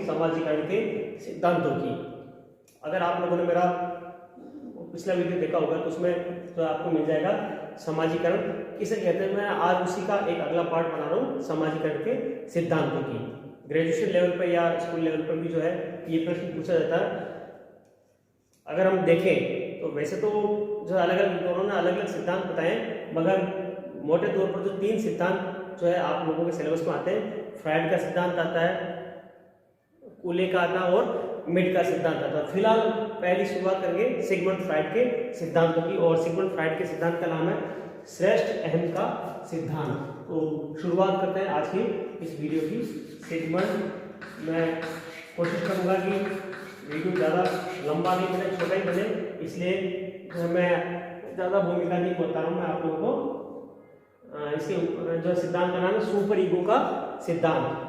समाजीकरण के सिद्धांतों की। अगर आप लोगों ने मेरा पिछला वीडियो देखा होगा तो उसमें तो आपको मिल जाएगा समाजीकरण किसे कहते हैं। मैं आज उसी का एक अगला पार्ट बना रहा हूँ, समाजीकरण के सिद्धांतों की। ग्रेजुएशन लेवल पर या स्कूल लेवल पर भी जो है ये प्रश्न पूछा जाता है। अगर हम देखें तो वैसे तो जो अलग अलग दोनों ने अलग अलग सिद्धांत बताए, मगर मोटे तौर पर जो 3 सिद्धांत जो है आप लोगों के सिलेबस में आते हैं, फ्रायड का सिद्धांत आता है, कूले का आता है और मिड का सिद्धांत आता है। फिलहाल पहली शुरुआत करेंगे सिगमंड फ्रायड के सिद्धांतों की, और सिगमंड फ्रायड के सिद्धांत का नाम है श्रेष्ठ अहम का सिद्धांत। तो शुरुआत करते हैं आज की इस वीडियो की। सिगमंड, मैं कोशिश करूंगा कि वीडियो ज़्यादा लंबा नहीं बने, छोटा ही बने, इसलिए मैं ज़्यादा भूमिका नहीं बता रहा हूँ। मैं आप लोगों को इसके जो सिद्धांत का नाम है सुपर ईगो का सिद्धांत।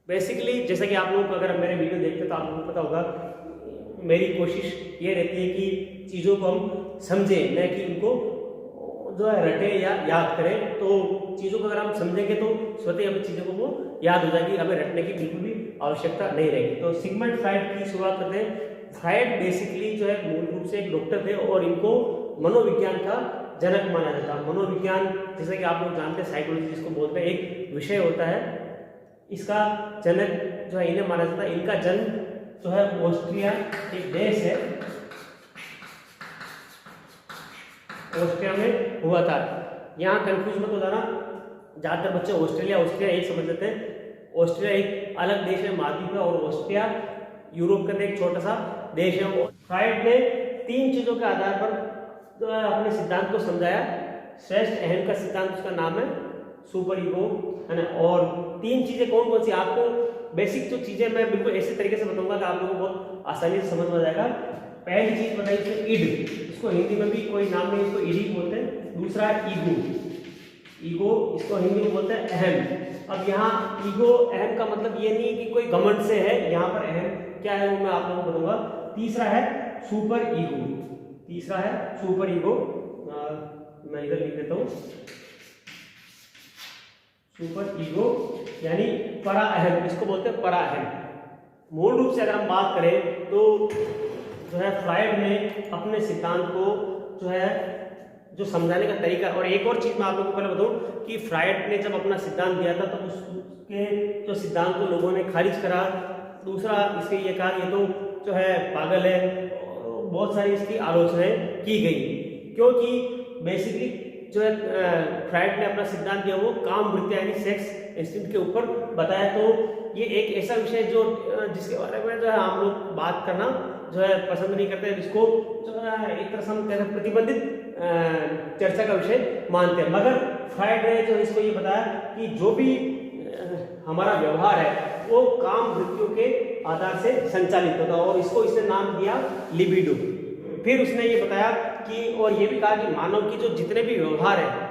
बेसिकली जैसा कि आप लोग अगर मेरे वीडियो देखते तो आप लोगों को पता होगा, मेरी कोशिश ये रहती है कि चीज़ों को हम समझें, न कि उनको जो है रटे या याद करें। तो चीज़ों को अगर हम समझेंगे तो स्वतः हमें चीज़ों को वो याद हो जाएगी, हमें रटने की बिल्कुल भी आवश्यकता नहीं रहेगी। तो सिगमंड फ्रायड की शुरुआत करते हैं। फ्रायड बेसिकली जो है मूल रूप से एक डॉक्टर थे और इनको मनोविज्ञान का जनक माना जाता है। मनोविज्ञान जैसे कि आप लोग जानते हैं, साइकोलॉजी जिसको बोलते हैं, एक विषय होता है, इसका जनक जो है इन्हें माना जाता है। इनका जन्म जो है ऑस्ट्रिया एक देश है, ऑस्ट्रिया में हुआ था। यहाँ कंफ्यूज मत हो जाना, ज़्यादातर बच्चे ऑस्ट्रेलिया एक समझ लेते हैं। ऑस्ट्रिया एक अलग देश है, महाद्वीप है, और ऑस्ट्रिया यूरोप का एक छोटा सा देश है। फ्रायड ने 3 चीज़ों के आधार पर जो है अपने सिद्धांत को समझाया। श्रेष्ठ अहम का सिद्धांत, उसका नाम है सुपर ईगो, है ना। और 3 चीज़ें कौन कौन सी, आपको बेसिक जो चीज़ें मैं बिल्कुल ऐसे तरीके से बताऊंगा कि आप लोगों को बहुत आसानी से समझ में आ जाएगा। पहली चीज़ बताई थी इड, इसको हिंदी में भी कोई नाम नहीं, इसको इडी बोलते हैं। दूसरा है ईगो, ईगो इसको हिंदी में बोलते हैं अहम। अब यहाँ ईगो अहम का मतलब ये नहीं है कि कोई घमंड से है, यहाँ पर अहम क्या है वो मैं आप लोगों को बताऊंगा। तीसरा है सुपर ईगो, तीसरा है सुपर ईगो, मैं इधर लिख देता हूँ, सुपर ईगो यानी परा अहम, इसको बोलते हैं परा अहम। मूल रूप से अगर हम बात करें तो जो है फ्रायड ने अपने सिद्धांत को जो है जो समझाने का तरीका, और एक और चीज़ मैं आप लोगों को पहले बताऊं कि फ्रायड ने जब अपना सिद्धांत दिया था तो उसके जो सिद्धांत को लोगों ने खारिज करा। दूसरा इसके ये कहा ये तो जो है पागल है, बहुत सारी इसकी आलोचनाएं की गई, क्योंकि बेसिकली जो है फ्रायड ने अपना सिद्धांत दिया वो काम वृत्ति यानी सेक्स इंस्टिंक्ट के ऊपर बताया। तो ये एक ऐसा विषय जो जिसके बारे में जो है हम लोग बात करना जो है पसंद नहीं करते, इसको जो है एक तरह से हम कहते हैं प्रतिबंधित चर्चा का विषय मानते हैं। मगर फ्रायड ने जो इसको ये बताया कि जो भी हमारा व्यवहार है वो काम वृत्तियों के आधार से संचालित होता है, और इसको इसने नाम दिया लिबिडो। फिर उसने ये बताया कि और ये भी कहा कि मानव की जो जितने भी व्यवहार है,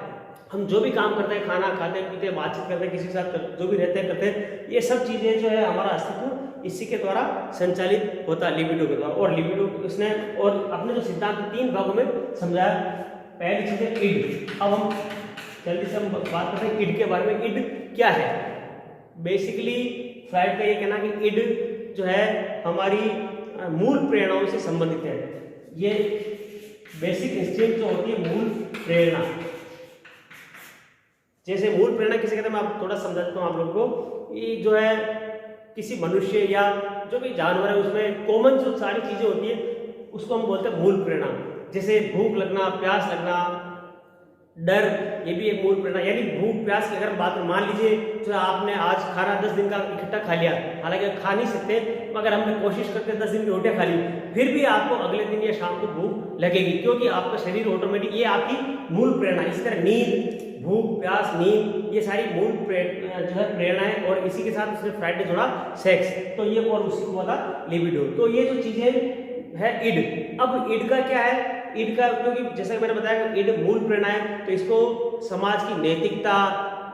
हम जो भी काम करते हैं, खाना खाते हैं, पीते हैं, बातचीत करते हैं, किसी के साथ जो भी रहते हैं करते हैं, ये सब चीज़ें जो है हमारा अस्तित्व इसी के द्वारा संचालित होता है, लिबिडो के द्वारा। और लिबिडो उसने और अपने जो सिद्धांत 3 भागों में समझाया। पहली चीज़ है इड। अब हम जल्दी से हम बात करते हैं इड के बारे में। इड क्या है? बेसिकली फ्रायड का ये कहना कि इड जो है हमारी मूल प्रेरणाओं से संबंधित है। ये बेसिक इंस्टिंक्ट जो होती है, मूल प्रेरणा, जैसे मूल प्रेरणा किसे कहते हैं मैं आप थोड़ा समझाता हूँ आप लोगों को। ये जो है किसी मनुष्य या जो भी जानवर है उसमें कॉमन जो सारी चीजें होती है उसको हम बोलते हैं मूल प्रेरणा। जैसे भूख लगना, प्यास लगना, डर, ये भी एक मूल प्रेरणा। यानी भूख प्यास की अगर बात मान लीजिए जो आपने आज खाना 10 दिन का इकट्ठा खा लिया, हालांकि खा नहीं सकते मगर हमने कोशिश करके 10 दिन की रोटियां खा ली, फिर भी आपको अगले दिन या शाम को भूख लगेगी, क्योंकि आपका शरीर ऑटोमेटिक, ये आपकी मूल प्रेरणा। इसी तरह नींद, भूख प्यास, नींद, ये सारी मूल जो है प्रेरणा है। और इसी के साथ उसने फ्रायड ने जोड़ा सेक्स, तो ये और उसी को बोला लिबिडो। तो ये जो चीजें है इड। अब इड का क्या है? इड का, क्योंकि जैसा कि मैंने बताया इड मूल प्रेरणा है, तो इसको समाज की नैतिकता,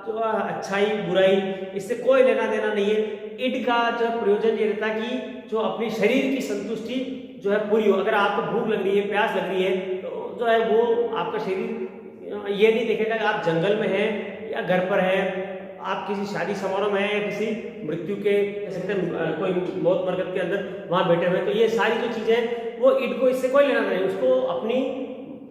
जो अच्छाई बुराई, इससे कोई लेना देना नहीं है। इड का जो प्रयोजन ये रहता कि जो अपनी शरीर की संतुष्टि जो है पूरी हो। अगर आपको भूख लग रही है, प्यास लग रही है, तो जो है वो आपका शरीर ये नहीं देखेगा कि आप जंगल में हैं या घर पर हैं, आप किसी शादी समारोह में या किसी मृत्यु के कोई मौत मरकत के अंदर वहां बैठे हुए, तो ये सारी जो चीजें हैं वो ईट को इससे कोई लेना नहीं, उसको अपनी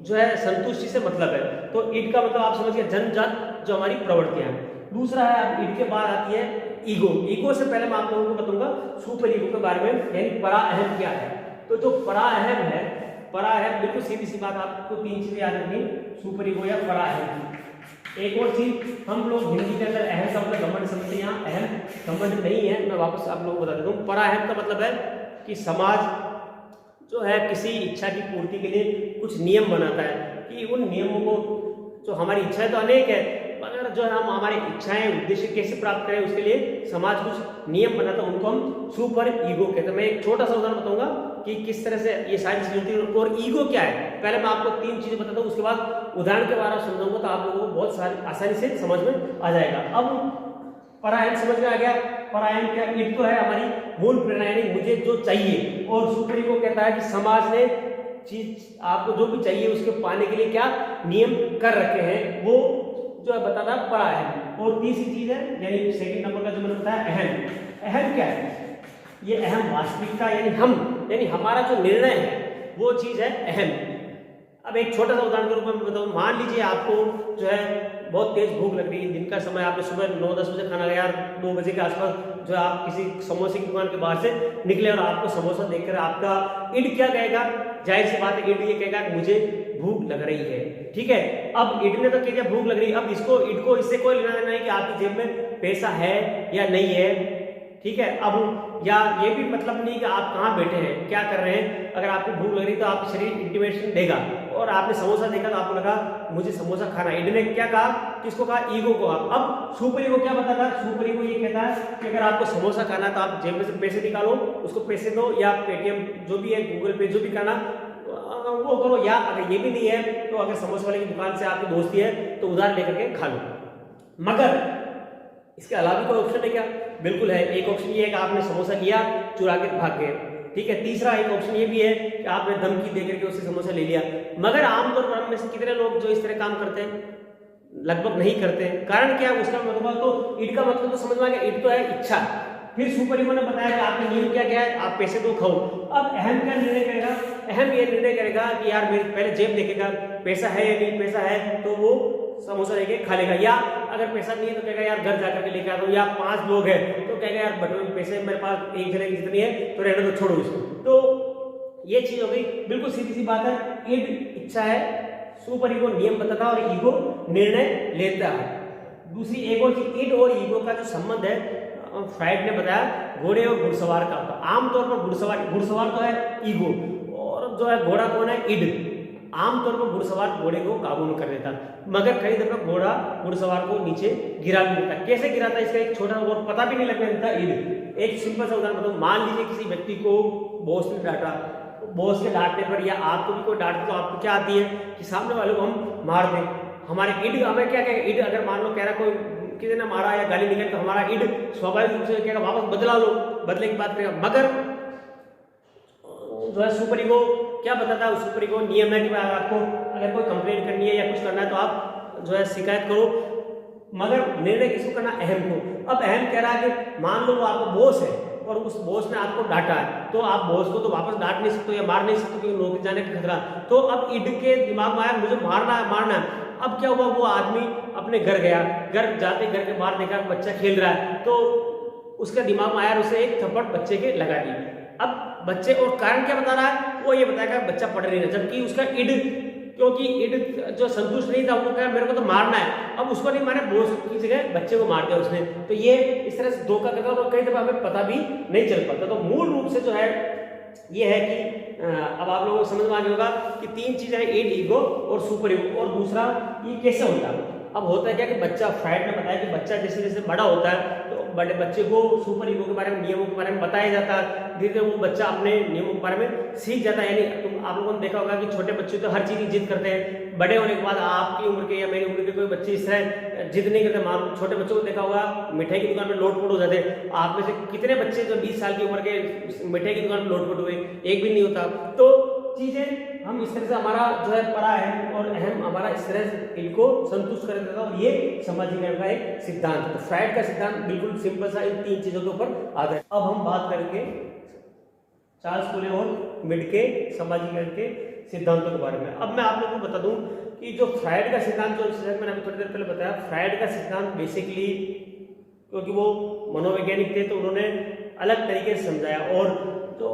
जो है संतुष्टि से मतलब है। तो ईट का मतलब आप समझिए जन्मजात जो हमारी प्रवृत्तियां हैं। दूसरा है, अब ईट के बाद आती है ईगो। ईगो से पहले मैं आप लोगों को बताऊंगा सुपर ईगो के बारे में, यानी परा अहम क्या है। तो जो परा अहम है, परा अहम बिल्कुल सीधी सी बात, आपको 3 चीजें याद रखनी, सुपर ईगो या परा अहम। एक और चीज हम लोग हिंदी के अंदर अहम का मतलब घमंड समझते हैं, यहाँ अहम घमंड नहीं है, मैं वापस आप लोगों को बता देता हूँ। परा अहम का मतलब है कि समाज जो है किसी इच्छा की पूर्ति के लिए कुछ नियम बनाता है, कि उन नियमों को, जो हमारी इच्छाएं तो अनेक है, मगर जो है हम हमारी इच्छाएं उद्देश्य कैसे प्राप्त करें उसके लिए समाज कुछ नियम बनाता है, उनको हम सुपर ईगो कहते हैं। मैं एक छोटा सा उदाहरण बताऊंगा कि किस तरह से ये सारी चीजें होती है और ईगो क्या है। पहले मैं आपको 3 चीजें बताता हूँ, उसके बाद उदाहरण के बारे में समझाऊंगा, तो आप लोगों को बहुत सारी आसानी से समझ में आ जाएगा। अब परायण समझ में आ गया। परायण क्या, ईट तो है हमारी मूल प्रेरणा, यानी मुझे जो चाहिए, और सुपर ईगो कहता है कि समाज ने चीज आपको जो भी चाहिए उसके पाने के लिए क्या नियम कर रखे हैं, वो जो है बताता है परा अहम। और तीसरी चीज है, यानी सेकंड नंबर का जो मैंने बताया अहम। अहम क्या है, ये अहम वास्तविकता, यानी हम, यानी हमारा जो निर्णय है वो चीज है अहम। अब एक छोटा सा उदाहरण के रूप में बताऊं, मान लीजिए आपको जो है बहुत तेज भूख लग रही है, दिन का समय, आपने सुबह 9-10 बजे खाना खाया, 2 बजे के आसपास जो आप किसी समोसे की दुकान के बाहर से निकले और आपको समोसा देखकर आपका ईड क्या कहेगा, जाहिर सी बात है ईड ये कहेगा कि मुझे भूख लग रही है, ठीक है। अब ईड ने तो कह दिया भूख लग रही है, अब इसको ईड को इससे कोई लेना देना नहीं कि आपकी जेब में पैसा है या नहीं है, ठीक है। अब या ये भी मतलब नहीं कि आप कहाँ बैठे हैं, क्या कर रहे हैं। अगर आपको भूख लग रही तो आपका शरीर इंटिमेशन देगा, और आपने समोसा देखा तो आपको लगा मुझे समोसा खाना है। ईड ने क्या कहा, किसको कहा, ईगो को। अब सुपर ईगो क्या बताता है, सुपर ईगो ये कहता है कि अगर आपको समोसा खाना है तो आप जेब में से पैसे निकालो, उसको पैसे दो, या पेटीएम जो भी है, गूगल पे जो भी करना वो करो, या अगर ये भी नहीं है तो अगर समोसा वाले की दुकान से आपकी दोस्ती है तो उधार लेकर के खा लो। मगर इसके अलावा भी कोई ऑप्शन है क्या, बिल्कुल है। एक ऑप्शन ये है कि आपने समोसा लिया, चुरा के भाग गए, ठीक है। तीसरा एक ऑप्शन ये भी है कि आपने धमकी देकर के उससे समोसा ले लिया। मगर आमतौर पर हम में से कितने लोग जो इस तरह काम करते हैं, लगभग नहीं करते हैं। कारण क्या है, उसका मतलब तो ईड का मतलब तो समझ में आ गया, ईड तो है इच्छा। फिर सुपर ईगो ने बताया कि आपके नियम क्या क्या है, आप पैसे दो, खाओ। अब अहम क्या निर्णय करेगा, अहम ये निर्णय करेगा कि यार मेरे पहले जेब देखेगा पैसा है या नहीं, पैसा है तो वो समोसा लेके खा लेगा, या अगर पैसा नहीं है तो कहेगा यार घर जाकर के लेके आ दो, या 5 लोग हैं तो कहेगा यार बटुए में पैसे मेरे पास एक जने की जितनी है तो रहने दो, छोड़ो इसको। तो ये चीज हो गई, बिल्कुल सीधी सी बात है। ईड इच्छा है, सुपर ईगो नियम बताता है और ईगो निर्णय लेता है। दूसरी एक और चीज, ईड और ईगो का जो संबंध है, फ्राइड ने बताया घोड़े और घुड़सवार का होता। आमतौर पर घुड़सवार तो है ईगो, और जो है घोड़ा कौन है, ईड। आमतौर पर घुड़सवार घोड़े को काबू में कर लेता, मगर कई दफा घोड़ा घुड़सवार को नीचे गिरा भी देता। कैसे गिराता है इसका एक छोटा और पता भी नहीं लगने देता ईड। एक सिंपल सा उदाहरण बताऊं, मान लीजिए किसी व्यक्ति को बॉस ने डांटा, बॉस के डांटने पर या आपको भी कोई डांटे तो आपको क्या आती है कि सामने वाले को हम मार दें। हमारे ईड हमें क्या कहेगा, ईड अगर मान लो कह रहा कोई किसी ने मारा या गाली निकल तो हमारा ईड स्वाभाविक रूप से कहेगा वापस बदला लो, बदले की बात करेगा। मगर जो है सुपर ईगो क्या बताता है, सुपर ईगो नियम है कि आपको अगर कोई कंप्लेंट करनी है या कुछ करना है तो आप जो है शिकायत करो, मगर निर्णय किसको करना, अहम को। अब अहम कह रहा है कि मान लो वो आपका बॉस है और उस बॉस ने आपको डांटा है, तो आप बॉस को तो वापस डांट नहीं सकते या मार नहीं सकते क्योंकि नौकरी जाने का खतरा। तो अब ईड के दिमाग में आया मुझे मारना है। अब क्या हुआ, वो आदमी अपने घर गया, घर जाते घर के बाहर देखा बच्चा खेल रहा है, तो उसका दिमाग में आया, उसे एक थप्पड़ बच्चे के लगा दी। अब बच्चे, और कारण क्या बता रहा है, वो ये बताएगा बच्चा पढ़ नहीं रहा, जबकि उसका ईड, क्योंकि ईड जो संतुष्ट नहीं था, वो कहा मेरे को तो मारना है। अब उसको नहीं मारे, बॉस की जगह बच्चे को मार दिया उसने। तो ये इस तरह से धोखा करता और कई दफा हमें पता भी नहीं चल पाता। तो मूल रूप से जो है ये है कि अब आप लोगों को समझ में आ होगा कि 3 चीजें हैं, ईड, ईगो और सुपर ईगो। और दूसरा ये कैसे होता है, अब होता है क्या कि बच्चा, फ्राइड ने बताया कि बच्चा जैसे जैसे बड़ा होता है तो बड़े बच्चे को सुपर ईगो के बारे में, नियमों के बारे में बताया जाता है। धीरे धीरे वो बच्चा अपने नियमों के बारे में सीख जाता है। यानी तुम आप लोगों ने देखा होगा कि छोटे बच्चे तो हर चीज की जिद करते हैं, बड़े होने के बाद आपकी उम्र के या मेरी उम्र के कोई बच्चे इस तरह जिद नहीं करते। मान छोटे बच्चों को देखा होगा मिठाई की दुकान में लोटपोट हो जाते हैं। आप में से कितने बच्चे जो 20 साल की उम्र के मिठाई की दुकान में लोटपोट हुए, एक भी नहीं होता। तो चीजें हम इस तरह से हमारा जो है परा है और अहम हमारा इस तरह से इनको संतुष्ट कर देगा और ये सामाजिकरण का एक सिद्धांत। तो फ्राइड का सिद्धांत बिल्कुल सिंपल सा इन 3 चीजों के ऊपर आधारित। अब हम बात करेंगे चार्ल्स फूले और मिड के सामाजिकरण के सिद्धांतों के बारे में। अब मैं आप लोगों को बता दूं कि जो फ्राइड का सिद्धांत जो मैंने अभी थोड़ी देर पहले बताया, फ्राइड का सिद्धांत बेसिकली क्योंकि वो मनोवैज्ञानिक थे तो उन्होंने अलग तरीके से समझाया, और जो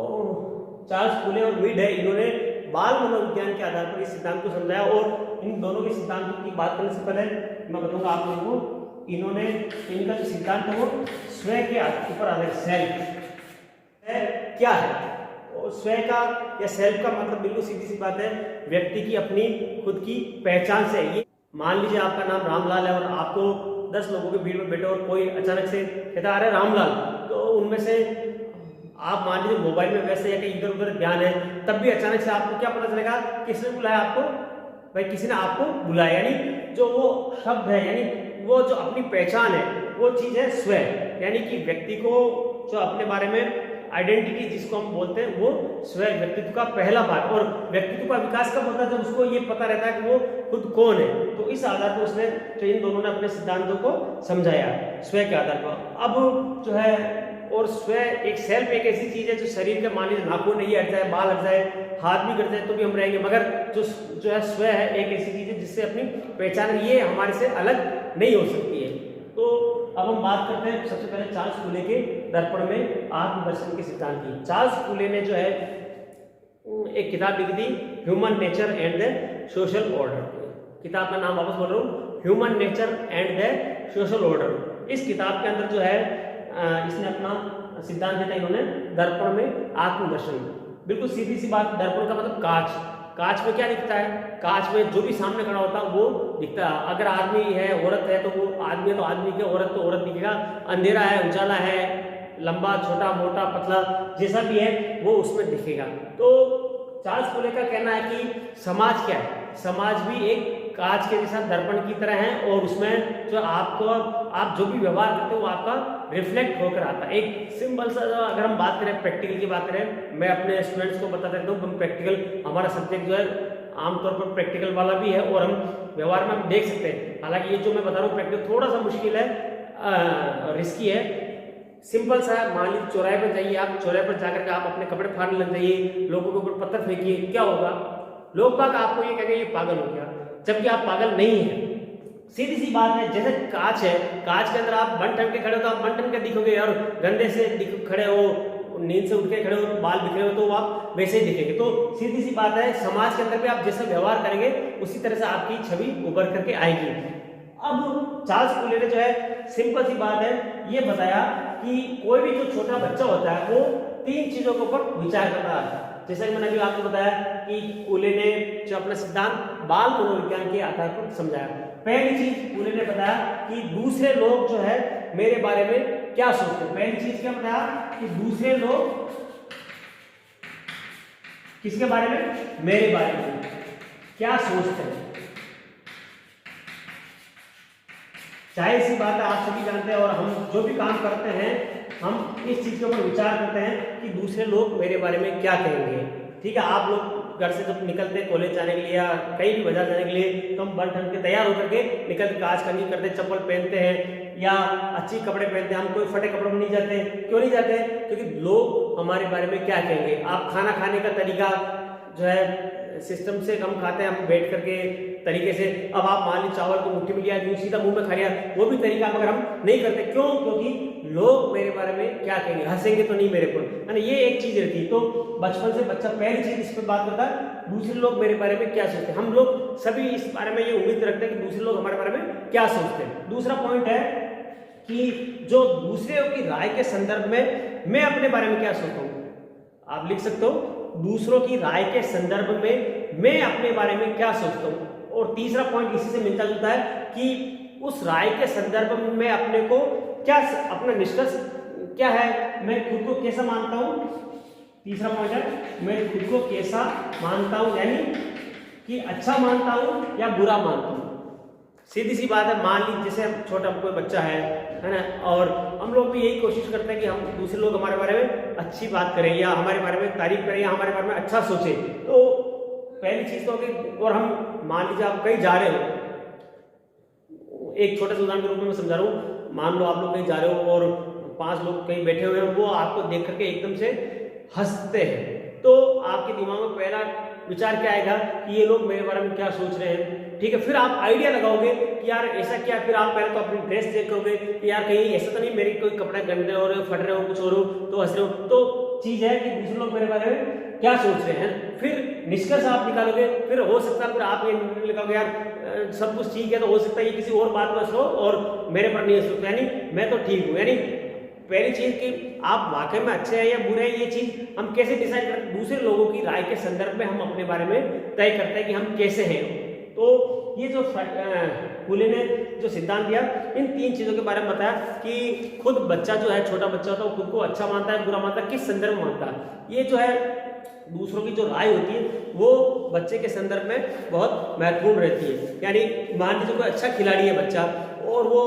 चार्ल्स फूले और मिड है इन्होंने बाल मनोविज्ञान के आधार पर इस सिद्धांत को समझाया। और इन दोनों के सिद्धांतों की बात करने से पहले मैं बताऊंगा आप लोगों को, इन्होंने इनका जो सिद्धांत है वो स्वयं के ऊपर आधारित। सेल्फ क्या है, और स्वयं का या सेल्फ का मतलब बिल्कुल सीधी सी बात है, व्यक्ति की अपनी खुद की पहचान से। ये मान लीजिए आपका नाम रामलाल है और आपको 10 लोगों के भीड़ में बैठे और कोई अचानक से कहता अरे रामलाल, तो उनमें से आप मान लीजिए मोबाइल में वैसे या कहीं इधर उधर ध्यान है, तब भी अचानक से आपको क्या पता चलेगा किसने बुलाया आपको, भाई किसी ने आपको बुलाया। यानी जो वो शब्द है, यानी वो जो अपनी पहचान है वो चीज है स्वयं, यानी कि व्यक्ति को जो अपने बारे में आइडेंटिटी जिसको हम बोलते हैं वो स्वयं व्यक्तित्व का पहला भाग। और व्यक्तित्व का विकास कब होता है, जब उसको ये पता रहता है कि वो खुद कौन है। तो इस आधार पर उसने तो इन दोनों ने अपने सिद्धांतों को समझाया स्वयं के आधार पर। अब जो है और स्वयं एक सेल्फ एक ऐसी चीज है जो शरीर के मान लीजिए नाखून नहीं हट जाए, बाल हट जाए, हाथ भी कट जाए तो भी हम रहेंगे, मगर जो है स्वयं है एक ऐसी चीज है जिससे अपनी पहचान ये हमारे से अलग नहीं हो सकती है। तो अब हम बात करते हैं सबसे पहले चार्ल्स फूले के दर्पण में आत्मदर्शन के सिद्धांत की। चार्ल्स फूले ने जो है एक किताब लिखी थी, human nature and the social order. किताब का नाम वापस बोल रहा हूँ, human nature and the social order. इस किताब के अंदर जो है इसने अपना सिद्धांत दिया इन्होंने दर्पण में आत्मदर्शन। बिल्कुल सीधी सी बात, दर्पण का मतलब कांच। कांच में क्या दिखता है, कांच में जो भी सामने खड़ा होता है वो दिखता है। अगर आदमी है औरत है तो वो आदमी है तो आदमी दिखेगा, औरत तो औरत दिखेगा, अंधेरा है उजाला है, लंबा छोटा मोटा पतला जैसा भी है वो उसमें दिखेगा। तो चार्ल्स फूले का कहना है कि समाज क्या है, समाज भी एक कांच के जैसा दर्पण की तरह है और उसमें जो आपको आप जो भी व्यवहार करते हो वो आपका रिफ्लेक्ट होकर आता है। एक सिंपल सा अगर हम बात करें प्रैक्टिकल की बात करें, मैं अपने स्टूडेंट्स को बताता रहता हूँ, हम प्रैक्टिकल हमारा सब्जेक्ट जो है आमतौर पर प्रैक्टिकल वाला भी है और हम व्यवहार में हम देख सकते हैं। हालांकि ये जो मैं बता रहा हूँ प्रैक्टिकल थोड़ा सा मुश्किल है, रिस्की है। सिंपल सा मान लीजिए चौराहे पर जाइए, आप चौराहे पर जाकर के आप अपने कपड़े फाड़ने लग जाइए, लोगों के ऊपर पत्थर फेंकिए, क्या होगा, लोग बाग आपको ये कहेंगे ये पागल हो गया, जबकि आप पागल नहीं है। सीधी सी बात है, जैसे कांच है, कांच के अंदर आप बन ठन के खड़े हो तो आप बन ठन के दिखोगे, और गंदे से खड़े हो, नींद से उठ के खड़े हो, बाल बिखरे हो तो आप वैसे ही दिखेंगे। तो सीधी सी बात है, समाज के अंदर भी आप जैसा व्यवहार करेंगे उसी तरह से आपकी छवि उभर करके आएगी। अब चार्ल्स फूले ने जो है सिंपल सी बात है ये बताया कि कोई भी जो छोटा बच्चा होता है वो 3 चीजों के ऊपर विचार करता है। जैसा कि मैंने अभी आपको बताया कि फूले ने जो अपना सिद्धांत बाल मनोविज्ञान के आधार पर समझाया। पहली चीज फूले ने बताया कि दूसरे लोग जो है मेरे बारे में क्या सोचते हैं। पहली चीज क्या बताया कि दूसरे लोग किसके बारे में, मेरे बारे में क्या सोचते हैं। जाहिर सी बात है, आप सभी जानते हैं और हम जो भी काम करते हैं हम इस चीज के ऊपर विचार करते हैं कि दूसरे लोग मेरे बारे में क्या कहेंगे। ठीक है, आप लोग घर से जब निकलते हैं कॉलेज जाने के लिए या कहीं भी बाजार जाने के लिए तो हम बन ठन के तैयार होकर के निकलते, काज करनी करते, चप्पल पहनते हैं या अच्छी कपड़े पहनते हैं। हम कोई फटे कपड़ों में नहीं जाते। क्यों नहीं जाते, क्योंकि लोग हमारे बारे में क्या कहेंगे। आप खाना खाने का तरीका जो है सिस्टम से हम खाते हैं, हम बैठ करके तरीके से। अब आप मान लीजिए चावल को मुट्ठी में लिया, यूं सीधा मुंह में खा लिया, वो भी तरीका मगर हम नहीं करते। क्यों, क्योंकि लोग मेरे बारे में क्या कहेंगे, हंसेंगे तो नहीं मेरे को, यानी ये एक चीज रहती है। तो बचपन से बच्चा पहली चीज इस पर बात करता है, दूसरे लोग मेरे बारे में क्या सोचते हैं। हम लोग सभी इस बारे में ये उम्मीद रखते हैं कि दूसरे लोग हमारे बारे में क्या सोचते हैं। दूसरा पॉइंट है कि जो दूसरे की राय के संदर्भ में मैं अपने बारे में क्या सोचता हूँ। आप लिख सकते हो, दूसरों की राय के संदर्भ में मैं अपने बारे में क्या सोचता हूँ। और तीसरा पॉइंट इसी से मिलता जुलता है कि उस राय के संदर्भ में मैं अपने को क्या, अपना निष्कर्ष क्या है, मैं खुद को कैसा मानता हूँ। तीसरा पॉइंट है मैं खुद को कैसा मानता हूँ, यानी कि अच्छा मानता हूँ या बुरा मानता हूँ। सीधी सी बात है, मान लीजिए जैसे हम छोटा कोई बच्चा है ना, और हम लोग भी यही कोशिश करते हैं कि हम दूसरे लोग हमारे बारे में अच्छी बात करें या हमारे बारे में तारीफ करें या हमारे बारे में अच्छा सोचें। तो पहली चीज तो होगी, और हम मान लीजिए आप कहीं जा रहे हो, एक छोटे से उदाहरण के रूप में मैं समझा रहा हूँ। मान लो आप लोग कहीं जा रहे हो और 5 लोग कहीं बैठे हुए हैं, वो आपको देख करके एकदम से हंसते हैं, तो आपके दिमाग में पहला विचार क्या आएगा कि ये लोग मेरे बारे में क्या सोच रहे हैं, ठीक है। फिर आप आइडिया लगाओगे कि यार ऐसा क्या, फिर आप पहले तो अपनी ड्रेस चेक करोगे कि यार कहीं ऐसा तो नहीं मेरे कोई कपड़े गंदे हो रहे हो, फट रहे हो, कुछ हो रहे हो तो हंस रहे हो, तो चीज है कि दूसरे लोग मेरे बारे में क्या सोच रहे हैं। फिर निष्कर्ष आप निकालोगे, फिर हो सकता है फिर आप ये निर्णय लगाओगे यार सब कुछ ठीक है, तो हो सकता है ये किसी और बात पर हंस लो और मेरे पर नहीं हंस लो, यानी मैं तो ठीक हूँ। यानी पहली चीज कि आप वाकई में अच्छे हैं या बुरे हैं, ये चीज हम कैसे डिसाइड करते हैं, दूसरे लोगों की राय के संदर्भ में हम अपने बारे में तय करते हैं कि हम कैसे हैं। तो ये जो फूले ने जो सिद्धांत दिया, इन 3 चीजों के बारे में बताया कि खुद बच्चा जो है, छोटा बच्चा होता है, वो खुद को अच्छा मानता है, बुरा मानता है, किस संदर्भ में मानता है। ये जो है दूसरों की जो राय होती है वो बच्चे के संदर्भ में बहुत महत्वपूर्ण रहती है। यानी मान लीजिए कोई अच्छा खिलाड़ी है बच्चा और वो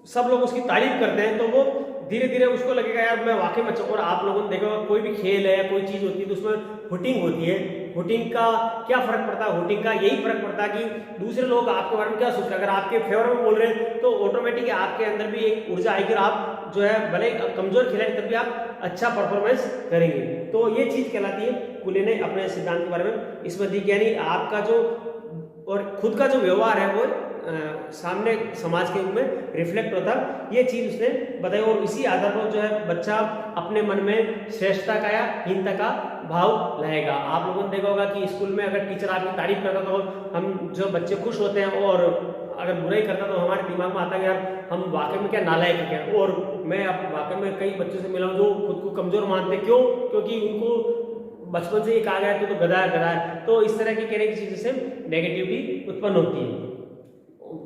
सब लोग उसकी तारीफ करते हैं, तो वो धीरे धीरे उसको लगेगा यार मैं वाकई में अच्छा। और आप लोगों ने देखा होगा कोई भी खेल है या कोई चीज होती है तो उसमें हुटिंग होती है, हुटिंग का क्या फर्क पड़ता है, हुटिंग का यही फर्क पड़ता है कि दूसरे लोग आपके बारे में क्या सोच रहे हैं। अगर आपके फेवर में बोल रहे हैं तो ऑटोमेटिक आपके अंदर भी एक ऊर्जा आएगी और आप जो है भले कमजोर खिलाड़ी तब भी आप अच्छा परफॉर्मेंस करेंगे। तो ये चीज कहलाती है कुले ने अपने सिद्धांत के बारे में इसमें दी, यानी आपका जो और खुद का जो व्यवहार है वो सामने समाज के रूप में रिफ्लेक्ट होता, ये चीज उसने बताई। और इसी आधार पर जो है बच्चा अपने मन में श्रेष्ठता का या हीनता का भाव लाएगा। आप लोगों ने देखा होगा कि स्कूल में अगर टीचर आपकी तारीफ करता तो हम जो बच्चे खुश होते हैं, और अगर बुराई करता तो हमारे दिमाग में आता है यार हम वाकई में क्या नालायक है क्या। और मैं अब वाकई में कई बच्चों से मिला हूं जो खुद को कमजोर मानते, क्यों, क्योंकि उनको बचपन से ही कहा गया तो गधा है गधा है। तो इस तरह की कहने की चीजों से नेगेटिविटी उत्पन्न होती है।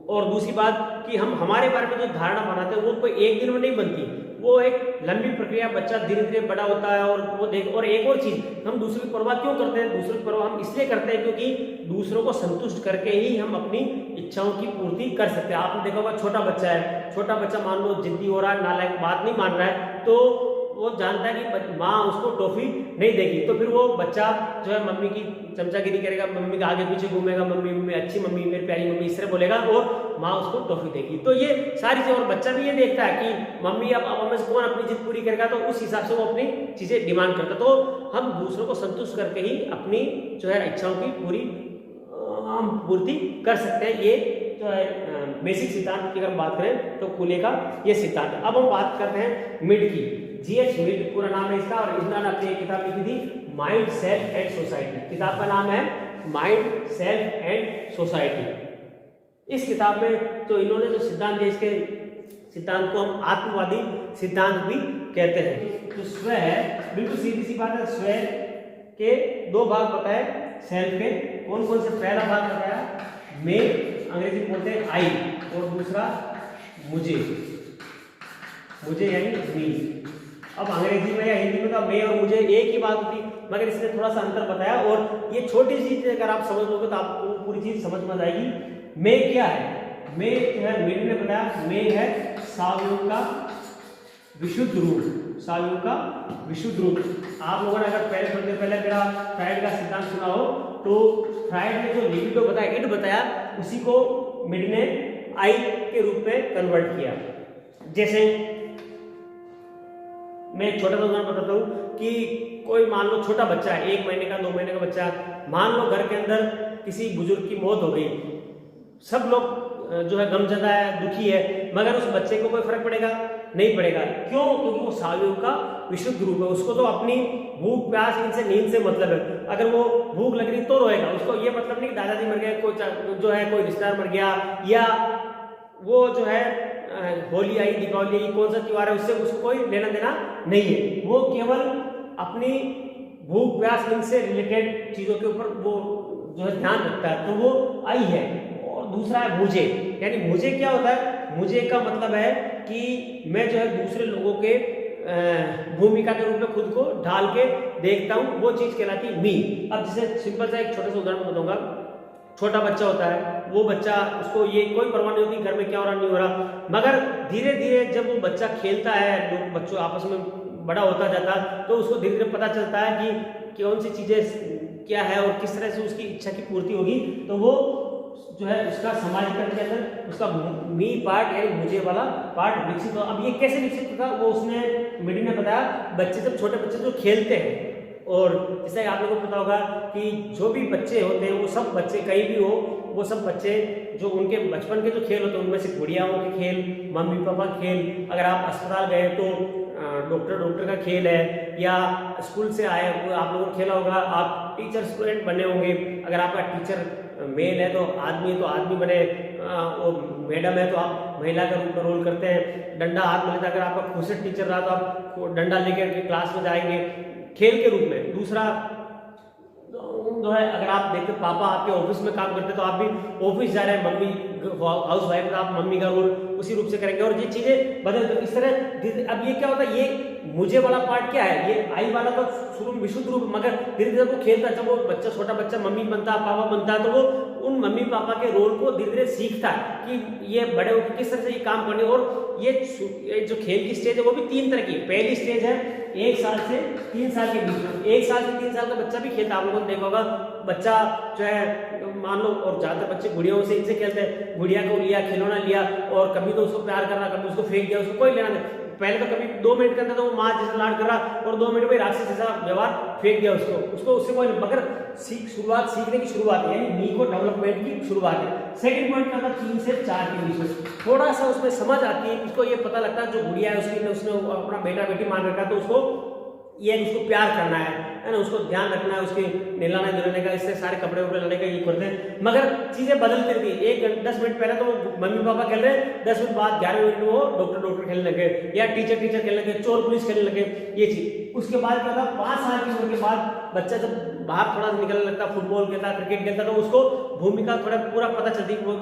और दूसरी बात कि हम हमारे बारे में जो धारणा बनाते हैं वो कोई एक दिन में नहीं बनती, वो एक लंबी प्रक्रिया, बच्चा धीरे धीरे बड़ा होता है और वो देख। और एक और चीज, हम दूसरों की परवाह क्यों करते हैं, दूसरों की परवाह हम इसलिए करते हैं क्योंकि दूसरों को संतुष्ट करके ही हम अपनी इच्छाओं की पूर्ति कर सकते हैं। आपने देखा होगा छोटा बच्चा है, छोटा बच्चा मान लो जिद्दी हो रहा है, नालायक, बात नहीं मान रहा है, तो वो जानता है कि माँ उसको टॉफी नहीं देगी, तो फिर वो बच्चा जो है मम्मी की चमचागिरी करेगा, मम्मी के आगे पीछे घूमेगा, मम्मी मम्मी अच्छी मम्मी, मेरी प्यारी मम्मी, इस तरह बोलेगा और माँ उसको टॉफी देगी। तो ये सारी चीजें, और बच्चा भी ये देखता है कि मम्मी अब हमें से कौन अपनी जिद पूरी करेगा, तो उस हिसाब से वो अपनी चीजें डिमांड करता है। तो हम दूसरों को संतुष्ट करके ही अपनी जो है इच्छाओं की पूरी हम पूर्ति कर सकते हैं। ये जो है बेसिक सिद्धांत की अगर बात करें तो कुले का ये सिद्धांत है। अब हम बात करते हैं मिड की। जीएच मिड पूरा नाम है इसका, और इन्होंने अपनी एक किताब लिखी थी माइंड, सेल्फ एंड सोसाइटी। किताब का नाम है माइंड, सेल्फ एंड सोसाइटी। इस किताब में तो इन्होंने जो सिद्धांत दिए, इसके सिद्धांत को हम आत्मवादी सिद्धांत भी कहते हैं। तो स्व है, बिल्कुल सीधी सी बात है, स्व के 2 भाग बताए, सेल्फ के कौन कौन से, पहला भाग बताया मैं, अंग्रेजी बोलते हैं आई, और दूसरा मुझे, मुझे यानी मी। अब अंग्रेजी में या हिंदी में तो मैं और मुझे एक ही बात होती, मगर इसने थोड़ा सा अंतर बताया, और ये छोटी सी चीज अगर आप समझ लोगे तो आपको पूरी चीज समझ में आएगी। मैं क्या है, मैं जो है मेरे ने बताया मैं है सावयव का विशुद्ध रूप, सावयव का विशुद्ध रूप। आप लोगों ने अगर पहले मेरा फ्राइड का सिद्धांत सुना हो तो फ्राइड ने जो लिबिडो बताया, इड बताया, उसी को मिड ने आई के रूप में कन्वर्ट किया। जैसे मैं एक छोटा सा उदाहरण बताता हूँ कि कोई मान लो छोटा बच्चा है, 1 महीने का 2 महीने का बच्चा, मान लो घर के अंदर किसी बुजुर्ग की मौत हो गई, सब लोग जो है गमजदा है, दुखी है, मगर उस बच्चे को कोई फर्क पड़ेगा नहीं पड़ेगा। क्यों? क्योंकि वो सावयव का विशुद्ध रूप है, उसको तो अपनी भूख प्यास इनसे नींद से मतलब है। अगर वो भूख लग रही तो रोएगा, उसको ये मतलब नहीं कि दादाजी मर गए, कोई जो है कोई रिश्तेदार मर गया, या वो जो है होली आई, दीपावली आई, कौन सा त्योहार है, उससे उसको कोई लेना देना नहीं है। वो केवल अपनी भूख प्यास इनसे रिलेटेड चीजों के ऊपर वो जो है ध्यान रखता है, तो वो आई है। और दूसरा है मुझे, यानी मुझे क्या होता है, मुझे का मतलब है कि मैं जो है दूसरे लोगों के भूमिका के रूप में खुद को ढाल के देखता हूँ, वो चीज कहलाती है मी। अब जैसे सिंपल सा एक छोटा सा उदाहरण बताऊंगा, छोटा बच्चा होता है, वो बच्चा, उसको ये कोई परवाह नहीं होती घर में क्या हो रहा नहीं हो रहा, मगर धीरे धीरे जब वो बच्चा खेलता है, लोग बच्चों आपस में बड़ा होता जाता है, तो उसको धीरे धीरे पता चलता है कि कौन सी चीजें क्या है और किस तरह से उसकी इच्छा की पूर्ति होगी, तो वो जो है उसका समाजीकरण के अंदर उसका मी पार्ट यानी मुझे वाला पार्ट विकसित हो। अब ये कैसे विकसित होता, वो उसने मीडिया ने बताया, बच्चे जब छोटे बच्चे जो खेलते हैं, और जैसे आप लोगों को पता होगा कि जो भी बच्चे होते हैं वो सब बच्चे कहीं भी हो, वो सब बच्चे जो उनके बचपन के जो खेल होते हैं उनमें से गुड़ियाओं के खेल, मम्मी पापा खेल, अगर आप अस्पताल गए तो डॉक्टर का खेल है, या स्कूल से आए आप लोगों ने खेला होगा, आप टीचर स्टूडेंट बने होंगे, अगर आपका टीचर मेल है तो आदमी बने, और मैडम है तो आप महिला का रूप में रोल करते हैं, डंडा हाथ में लेता, अगर आपका खुशट टीचर रहा तो आप डंडा लेकर के क्लास में जाएंगे खेल के रूप में। दूसरा जो है, अगर आप देखते पापा आपके ऑफिस में काम करते तो आप भी ऑफिस जा रहे हैं, मम्मी हाउस वाइफ, आप मम्मी का रोल उसी रूप से करेंगे, और ये चीजें बदल इस तरह। अब ये क्या होता है, ये मुझे वाला पार्ट क्या है, ये आई वाला तो शुरू में विशुद्ध रूप, मगर धीरे धीरे वो खेलता, जब वो बच्चा छोटा बच्चा मम्मी बनता है, पापा बनता है, तो वो उन मम्मी पापा के रोल को धीरे धीरे सीखता है कि ये बड़े होकर किस तरह से ये काम करने। और ये जो खेल की स्टेज है वो भी 3 तरह की है। पहली स्टेज है 1 साल से 3 साल के बीच में, 1 साल से 3 साल का बच्चा भी खेलता है। आप लोगों ने देखा होगा, बच्चा जो है मान लो, और ज्यादातर बच्चे गुड़ियाओं से इनसे खेलते हैं, गुड़िया को लिया, खिलौना लिया, और कभी तो उसको प्यार कर रहा, कभी उसको फेंक दिया, उसको कोई लेना नहीं। पहले तो कभी 2 मिनट के अंदर तो वो माँ जैसा लाड कर रहा, और 2 मिनट में राक्षस जैसा व्यवहार फेंक दिया उसको उससे कोई नहीं। मगर सीखने की शुरुआत है, यानी नी को डेवलपमेंट की शुरुआत है। सेकंड पॉइंट क्या था, 3 से 4 के बीच में थोड़ा सा उसमें समझ आती है, उसको ये पता लगता है जो गुड़िया है उसने अपना बेटा बेटी मान रखा, तो उसको प्यार करना है ना, उसको ध्यान रखना है, उसके नहलाने धुलाने का, इससे सारे कपड़े वपड़े लाने का ये करते हैं। मगर चीजें बदलती रहती है। 10 मिनट पहले तो मम्मी पापा खेल रहे हैं, 10 मिनट बाद 11 मिनट में वो डॉक्टर खेलने लगे, या टीचर खेलने लगे, चोर पुलिस खेलने लगे, ये चीज। उसके बाद क्या था, 5 साल की उम्र के बाद बच्चा जब बाहर थोड़ा निकलने लगता, फुटबॉल खेलता, क्रिकेट खेलता, तो उसको भूमिका थोड़ा पूरा पता चलती, वो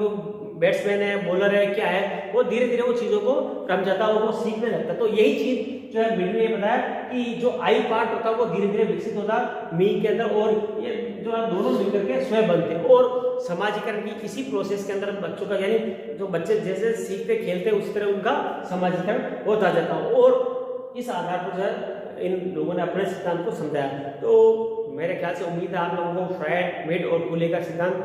बैट्समैन है, बॉलर है, क्या है, वो धीरे धीरे वो चीजों को रम जाता है, वो सीखने लगता है। तो यही चीज जो है मीडिया ने ये बताया कि जो आई पार्ट होता है वो धीरे धीरे विकसित होता मी के अंदर, और ये जो है दोनों मिलकर के स्वयं बनते हैं। और समाजीकरण की इसी प्रोसेस के अंदर बच्चों का, यानी जो बच्चे जैसे सीखते खेलते उसी तरह उनका समाजीकरण होता जाता है। और इस आधार पर जो है इन लोगों ने अपने सिद्धांत को समझाया। तो मेरे ख्याल से उम्मीद है आप लोगों को फ्रायड, मिड और कुले का सिद्धांत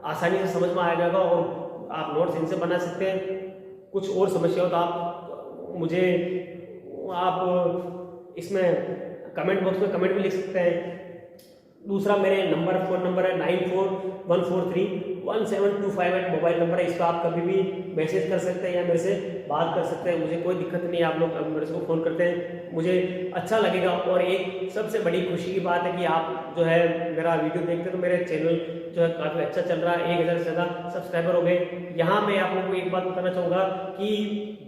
आसानी से समझ में आ जाएगा, और आप नोट्स इनसे बना सकते हैं। कुछ और समस्या हो तो आप मुझे इसमें कमेंट बॉक्स में कमेंट भी लिख सकते हैं। दूसरा मेरे फ़ोन नंबर है 9414317258 मोबाइल नंबर है। इस पर आप कभी भी मैसेज कर सकते हैं या मेरे से बात कर सकते हैं, मुझे कोई दिक्कत नहीं है। आप लोग मेरे से फ़ोन करते हैं, मुझे अच्छा लगेगा। और एक सबसे बड़ी खुशी की बात है कि आप जो है मेरा वीडियो देखते हैं, तो मेरे चैनल जो है काफ़ी अच्छा चल रहा है, 1000 से ज़्यादा सब्सक्राइबर हो गए। यहाँ मैं आप लोगों को एक बात बताना चाहूँगा कि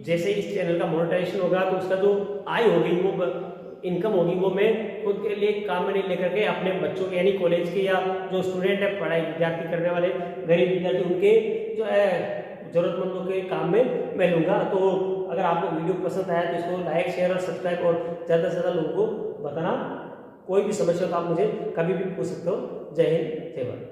जैसे इस चैनल का मोनेटाइजेशन होगा तो उसका जो आय होगी, वो इनकम होगी, वो मैं खुद के लिए काम में नहीं लेकर के अपने बच्चों के, यानी कॉलेज के या जो स्टूडेंट है, पढ़ाई विद्यार्थी करने वाले गरीब विद्यार्थी, उनके जो है जरूरतमंदों के काम में मैं लूँगा। तो अगर आपको वीडियो पसंद आया तो इसको लाइक, शेयर और सब्सक्राइब और ज़्यादा से ज़्यादा लोगों को बताना। कोई भी समस्या हो तो आप मुझे कभी भी पूछ सकते हो। जय हिंद, जय भारत।